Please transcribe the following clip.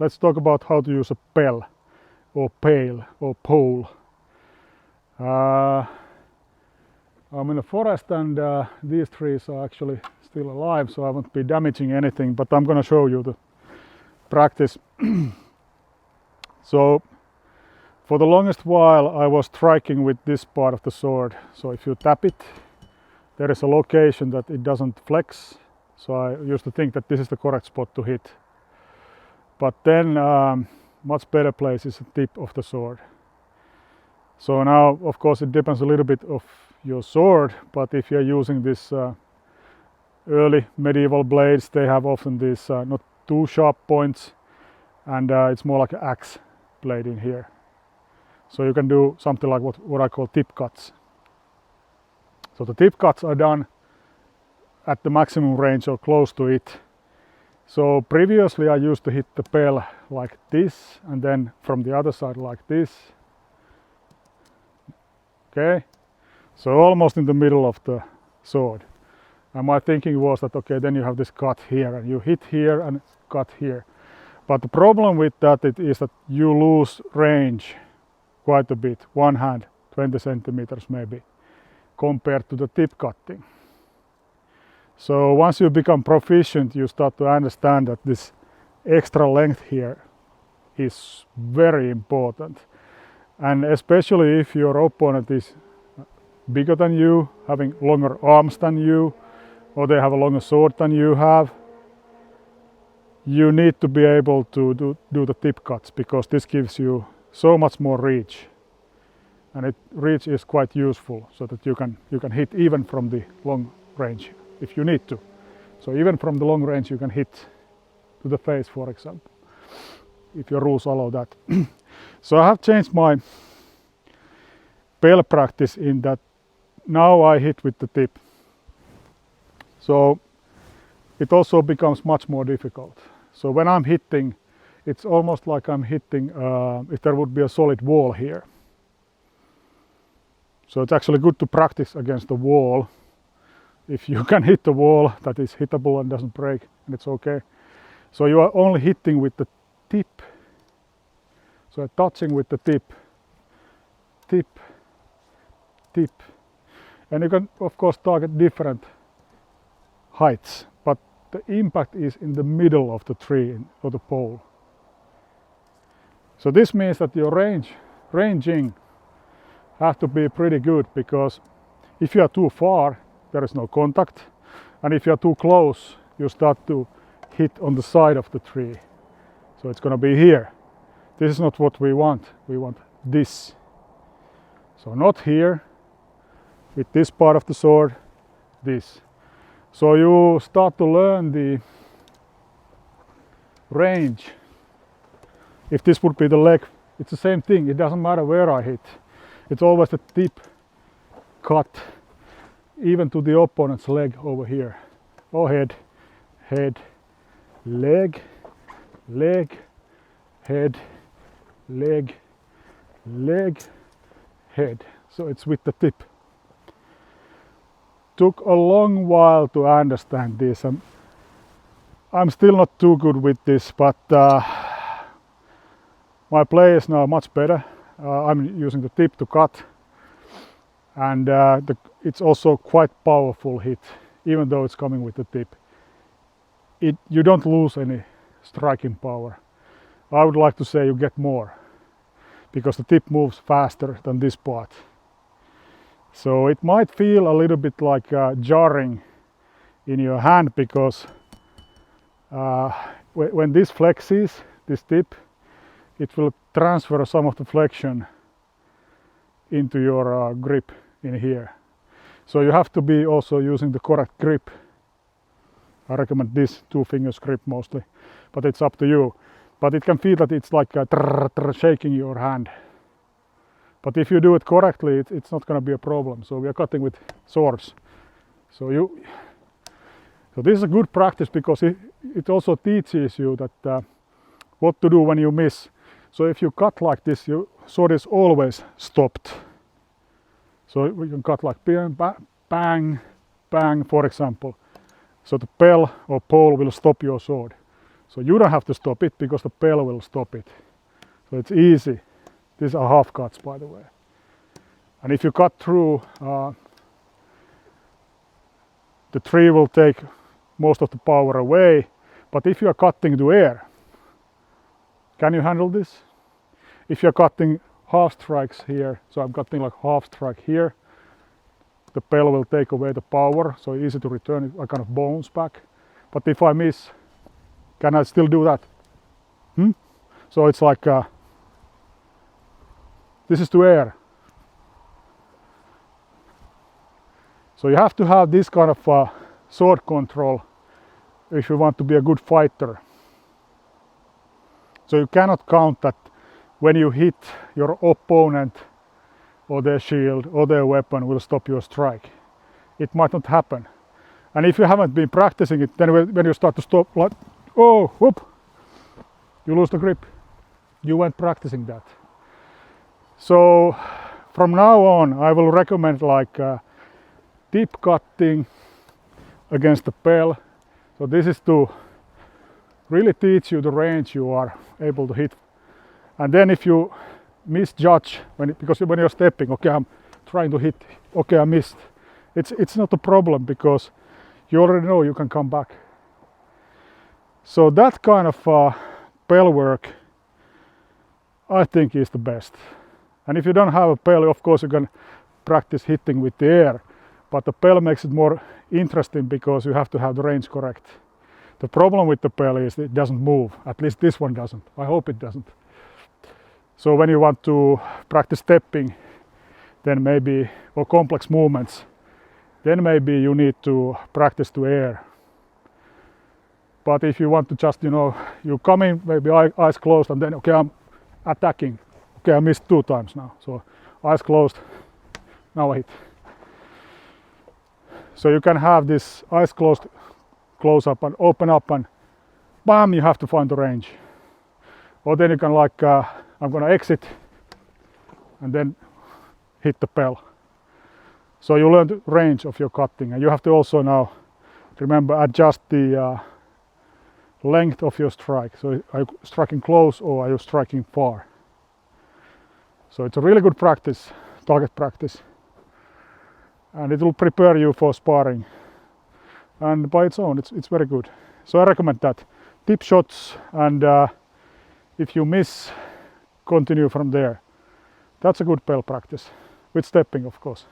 let's talk about how to use a pel or pail or pole. I'm in a forest and these trees are actually still alive, so I won't be damaging anything, but I'm gonna show you the practice. So for the longest while I was striking with this part of the sword. So if you tap it, there is a location that it doesn't flex. So I used to think that this is the correct spot to hit. But then much better place is the tip of the sword. So now of course it depends a little bit of your sword, but if you're using this early medieval blades, they have often these not too sharp points, and it's more like an axe blade in here. So you can do something like what I call tip cuts. So the tip cuts are done at the maximum range or close to it. So previously I used to hit the pel like this, and then from the other side like this. Okay, so almost in the middle of the sword. And my thinking was that okay, then you have this cut here and you hit here and cut here. But the problem with that is that you lose range quite a bit, one hand, 20 centimeters maybe, compared to the tip cutting. So once you become proficient, you start to understand that this extra length here is very important. And especially if your opponent is bigger than you, having longer arms than you, or they have a longer sword than you have, you need to be able to do the tip cuts, because this gives you so much more reach. And reach is quite useful, so that you can hit even from the long range if you need to. So even from the long range you can hit to the face, for example, if your rules allow that. So I have changed my pel practice in that now I hit with the tip. So it also becomes much more difficult. So when I'm hitting, it's almost like I'm hitting if there would be a solid wall here. So it's actually good to practice against the wall. If you can hit the wall that is hittable and doesn't break, and it's okay. So you are only hitting with the tip. So touching with the tip, tip, tip. And you can of course target different heights, but the impact is in the middle of the tree or the pole. So this means that your ranging have to be pretty good, because if you are too far, there is no contact, and if you are too close, you start to hit on the side of the tree. So it's going to be here. This is not what we want. We want this. So not here, with this part of the sword, this. So you start to learn the range. If this would be the leg, it's the same thing. It doesn't matter where I hit. It's always the tip cut, even to the opponent's leg over here. Or head, head, leg, leg, head, leg, leg, head. So it's with the tip. Took a long while to understand this. I'm still not too good with this, but my play is now much better. I'm using the tip to cut, and it's also quite powerful hit, even though it's coming with the tip. You don't lose any striking power. I would like to say you get more, because the tip moves faster than this part. So it might feel a little bit like jarring in your hand, because when this flexes, this tip, it will transfer some of the flexion into your grip in here. So you have to be also using the correct grip. I recommend this 2 fingers grip mostly, but it's up to you. But it can feel that it's like shaking your hand. But if you do it correctly, it's not going to be a problem. So we are cutting with swords. So this is a good practice, because it also teaches you that what to do when you miss. So if you cut like this, your sword is always stopped. So we can cut like bang, bang, bang, for example. So the pel or pole will stop your sword. So you don't have to stop it because the bell will stop it. So it's easy. These are half cuts, by the way. And if you cut through, the tree will take most of the power away. But if you are cutting to air, can you handle this? If you're cutting half strikes here, so I'm cutting like half strike here, the bell will take away the power, so easy to return it, I kind of bounce back. But if I miss, can I still do that? So it's like, this is to air. So you have to have this kind of sword control if you want to be a good fighter. So you cannot count that when you hit your opponent or their shield or their weapon will stop your strike. It might not happen. And if you haven't been practicing it, then when you start to stop, like, oh, whoop, you lose the grip. You weren't practicing that. So from now on, I will recommend like deep cutting against the bell. So this is to really teach you the range you are able to hit. And then if you misjudge, because when you're stepping, okay, I'm trying to hit, okay, I missed. It's not a problem because you already know you can come back. So that kind of bell work, I think, is the best. And if you don't have a bell, of course you can practice hitting with the air. But the bell makes it more interesting because you have to have the range correct. The problem with the bell is it doesn't move. At least this one doesn't. I hope it doesn't. So when you want to practice stepping, then maybe, or complex movements, then maybe you need to practice to air. But if you want to just, you come in, maybe eyes closed, and then, okay, I'm attacking. Okay, I missed 2 times now. So eyes closed, now I hit. So you can have this eyes closed, close up and open up, and bam, you have to find the range. Or then you can like, I'm gonna exit and then hit the bell. So you learn the range of your cutting, and you have to also now remember adjust the length of your strike. So are you striking close or are you striking far? So it's a really good practice, target practice, and it will prepare you for sparring. And by its own, it's very good. So I recommend that. Tip shots, and if you miss, continue from there. That's a good bell practice, with stepping of course.